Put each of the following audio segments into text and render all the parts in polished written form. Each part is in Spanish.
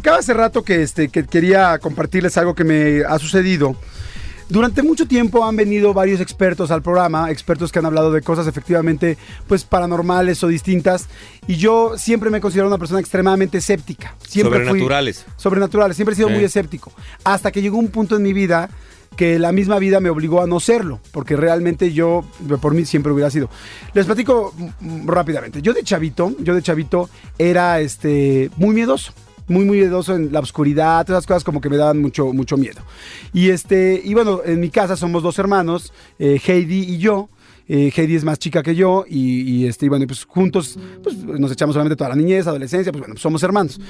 platicaba hace rato que quería compartirles algo que me ha sucedido. Durante mucho tiempo han venido varios expertos al programa, expertos que han hablado de cosas efectivamente pues paranormales o distintas, y yo siempre me he considerado una persona extremadamente escéptica. Sobrenaturales. Sobrenaturales, siempre he sido muy escéptico. Hasta que llegó un punto en mi vida que la misma vida me obligó a no serlo, porque realmente yo, por mí siempre hubiera sido. Les platico rápidamente. Yo de chavito era muy miedoso. Muy miedoso en la oscuridad, todas esas cosas como que me daban mucho miedo. Y bueno, en mi casa somos dos hermanos, Heidi y yo. Heidi es más chica que yo y bueno, pues juntos pues, nos echamos solamente toda la niñez, adolescencia, pues bueno, pues somos hermanos.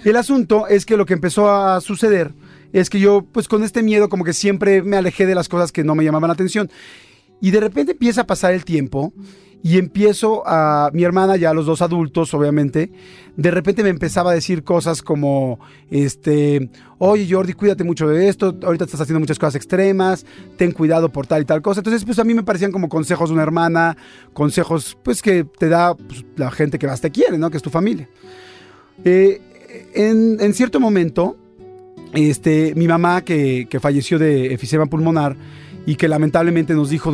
El asunto es que lo que empezó a suceder es que yo, pues con este miedo como que siempre me alejé de las cosas que no me llamaban la atención. Y de repente empieza a pasar el tiempo y empiezo mi hermana, ya los dos adultos, obviamente, de repente me empezaba a decir cosas como, oye Jordi, cuídate mucho de esto, ahorita estás haciendo muchas cosas extremas, ten cuidado por tal y tal cosa. Entonces, pues a mí me parecían como consejos de una hermana, consejos, pues que te da pues, la gente que más te quiere, ¿no? Que es tu familia. En cierto momento, mi mamá, que falleció de efisema pulmonar, y que lamentablemente nos dijo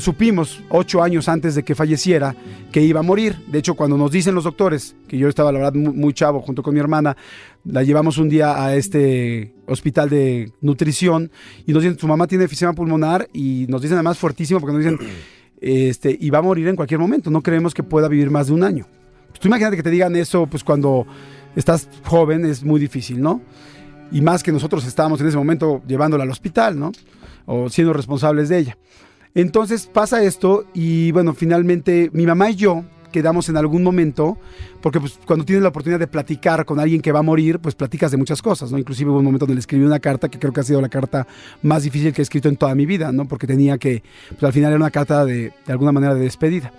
supimos 8 años antes de que falleciera que iba a morir. De hecho, cuando nos dicen los doctores, que yo estaba la verdad muy chavo junto con mi hermana, la llevamos un día a este hospital de nutrición y nos dicen, tu mamá tiene efisema pulmonar, y nos dicen además fuertísimo porque nos dicen, y va a morir en cualquier momento, no creemos que pueda vivir más de un año. Pues tú imagínate que te digan eso, pues cuando estás joven es muy difícil, ¿no? Y más que nosotros estábamos en ese momento llevándola al hospital, ¿no? O siendo responsables de ella. Entonces pasa esto y bueno, finalmente mi mamá y yo quedamos en algún momento, porque pues cuando tienes la oportunidad de platicar con alguien que va a morir, pues platicas de muchas cosas, ¿no? Inclusive hubo un momento donde le escribí una carta que creo que ha sido la carta más difícil que he escrito en toda mi vida, ¿no? Porque tenía que, pues al final era una carta de alguna manera de despedida.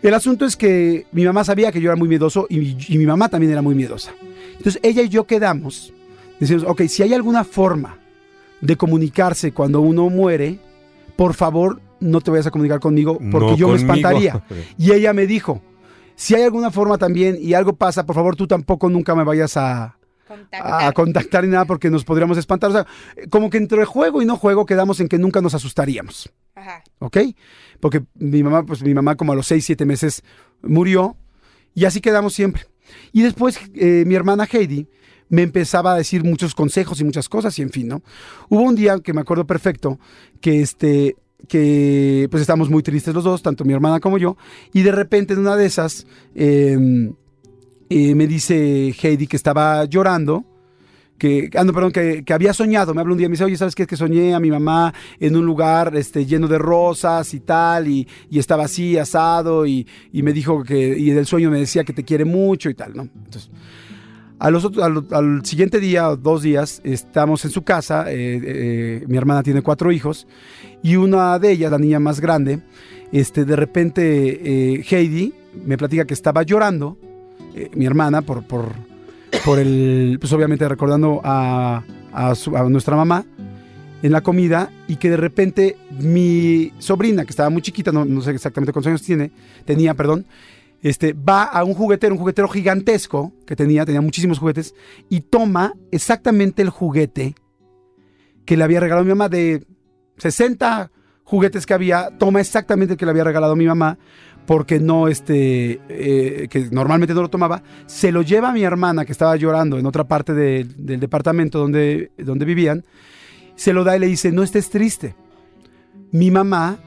El asunto es que mi mamá sabía que yo era muy miedoso y mi mamá también era muy miedosa. Entonces ella y yo quedamos, decimos, ok, si hay alguna forma de comunicarse cuando uno muere, por favor no te vayas a comunicar conmigo porque no yo conmigo. Me espantaría. Y ella me dijo, si hay alguna forma también y algo pasa, por favor tú tampoco nunca me vayas a contactar ni nada porque nos podríamos espantar. O sea, como que entre juego y no juego quedamos en que nunca nos asustaríamos. Ajá. ¿Ok? Porque mi mamá como a los 6-7 meses murió y así quedamos siempre. Y después mi hermana Heidi me empezaba a decir muchos consejos y muchas cosas y en fin, ¿no? Hubo un día que me acuerdo perfecto que pues estábamos muy tristes los dos, tanto mi hermana como yo, y de repente en una de esas me dice Heidi que estaba llorando, que había soñado. Me habló un día, me dice, oye, ¿sabes qué? Es que soñé a mi mamá en un lugar lleno de rosas y tal, y estaba así, asado, y me dijo y del sueño me decía que te quiere mucho y tal, ¿no? Entonces, al siguiente día o 2 días estamos en su casa, mi hermana tiene 4 hijos y una de ellas, la niña más grande, de repente Heidi me platica que estaba llorando, mi hermana, por pues obviamente recordando a nuestra mamá en la comida, y que de repente mi sobrina, que estaba muy chiquita, no sé exactamente cuántos años tenía, va a un juguetero gigantesco que tenía muchísimos juguetes, y toma exactamente el juguete que le había regalado mi mamá. De 60 juguetes que había, toma exactamente el que le había regalado mi mamá, porque no, que normalmente no lo tomaba. Se lo lleva a mi hermana, que estaba llorando en otra parte del departamento donde vivían, se lo da y le dice, no estés triste. Mi mamá,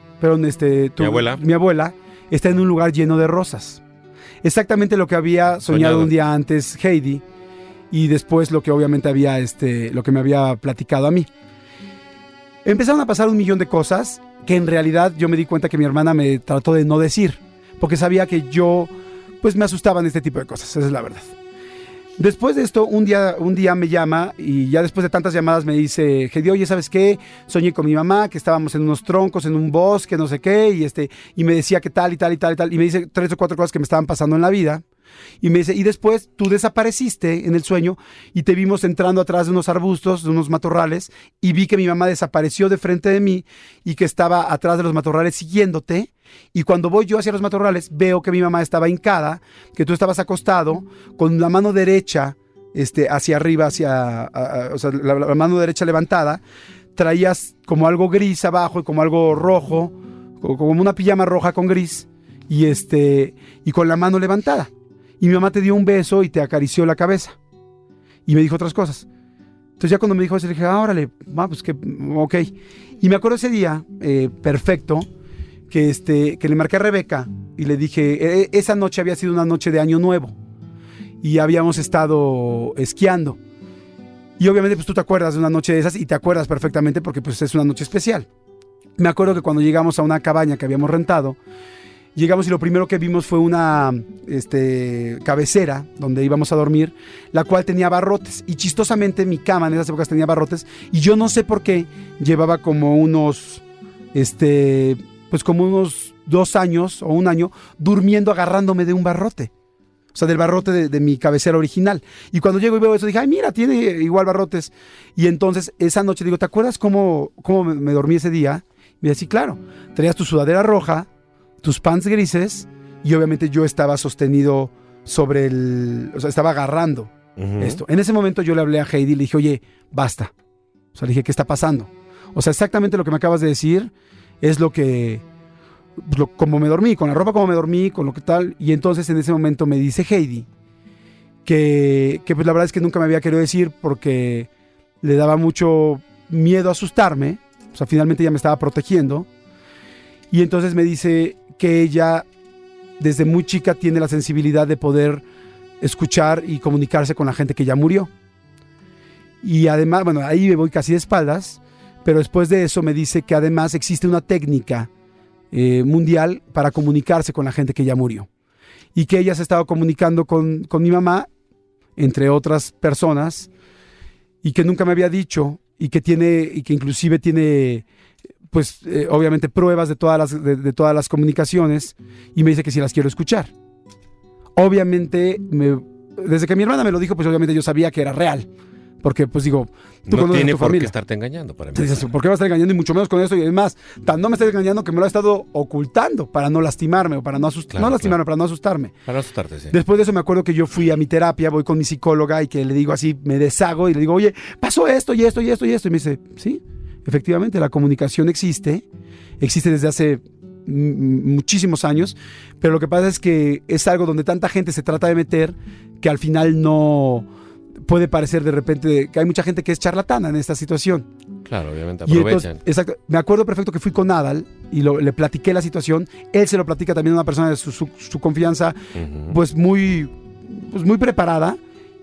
mi abuela, está en un lugar lleno de rosas. Exactamente lo que había soñado un día antes Heidi, y después lo que obviamente lo que me había platicado a mí. Empezaron a pasar un millón de cosas que en realidad yo me di cuenta que mi hermana me trató de no decir, porque sabía que yo pues me asustaban este tipo de cosas, esa es la verdad. Después de esto, un día me llama, y ya después de tantas llamadas me dice, Heidi, oye, ¿sabes qué? Soñé con mi mamá, que estábamos en unos troncos, en un bosque, no sé qué, y me decía que tal y tal y tal y tal, y me dice 3 o 4 cosas que me estaban pasando en la vida. Y me dice, y después tú desapareciste en el sueño y te vimos entrando atrás de unos arbustos, de unos matorrales, y vi que mi mamá desapareció de frente de mí y que estaba atrás de los matorrales siguiéndote. Y cuando voy yo hacia los matorrales, veo que mi mamá estaba hincada, que tú estabas acostado con la mano derecha hacia arriba, o sea, la mano derecha levantada, traías como algo gris abajo y como algo rojo, como una pijama roja con gris, y con la mano levantada. Y mi mamá te dio un beso y te acarició la cabeza. Y me dijo otras cosas. Entonces ya cuando me dijo eso, le dije, órale, pues que, ok. Y me acuerdo ese día, perfecto, que le marqué a Rebeca y le dije, esa noche había sido una noche de Año Nuevo. Y habíamos estado esquiando. Y obviamente pues tú te acuerdas de una noche de esas y te acuerdas perfectamente porque pues es una noche especial. Me acuerdo que cuando llegamos a una cabaña que habíamos rentado, llegamos y lo primero que vimos fue una cabecera donde íbamos a dormir, la cual tenía barrotes. Y chistosamente mi cama en esas épocas tenía barrotes. Y yo no sé por qué llevaba como unos, pues como unos 2 años o 1 año durmiendo agarrándome de un barrote. O sea, del barrote de mi cabecera original. Y cuando llego y veo eso, dije, ay, mira, tiene igual barrotes. Y entonces esa noche digo, ¿te acuerdas cómo me dormí ese día? Y me dice, sí, claro. Traías tu sudadera roja, tus pants grises, y obviamente yo estaba sostenido sobre o sea, estaba agarrando esto. En ese momento yo le hablé a Heidi y le dije, oye, basta. O sea, le dije, ¿qué está pasando? O sea, exactamente lo que me acabas de decir es como me dormí, con la ropa como me dormí, con lo que tal. Y entonces en ese momento me dice Heidi que pues la verdad es que nunca me había querido decir porque le daba mucho miedo asustarme. O sea, finalmente ella me estaba protegiendo. Y entonces me dice que ella desde muy chica tiene la sensibilidad de poder escuchar y comunicarse con la gente que ya murió. Y además, bueno, ahí me voy casi de espaldas, pero después de eso me dice que además existe una técnica mundial para comunicarse con la gente que ya murió. Y que ella se estaba comunicando con mi mamá, entre otras personas, y que nunca me había dicho, y que inclusive tiene pues obviamente pruebas de todas las comunicaciones, y me dice que si las quiero escuchar. Obviamente, desde que mi hermana me lo dijo, pues obviamente yo sabía que era real. Porque, pues digo, tú no conoces tiene a tu por familia. qué estarte engañando, para mí. Dices, ¿por qué va a estar engañando? Y mucho menos con eso. Y además, no me está engañando que me lo ha estado ocultando para no lastimarme o para no asustarme. No lastimarme, para no asustarme. Para asustarte, sí. Después de eso me acuerdo que yo fui a mi terapia, voy con mi psicóloga y que le digo así, me deshago y le digo, oye, pasó esto y esto y esto y esto. Y me dice, sí, efectivamente, la comunicación existe desde hace muchísimos años, pero lo que pasa es que es algo donde tanta gente se trata de meter que al final no puede parecer de repente que hay mucha gente que es charlatana en esta situación. Claro, obviamente Y aprovechan. entonces, exacto, me acuerdo perfecto que fui con Adal y le platiqué la situación. Él se lo platica también a una persona de su confianza, pues muy preparada,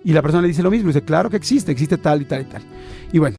y la persona le dice lo mismo, dice, claro que existe tal y tal y tal. Y bueno,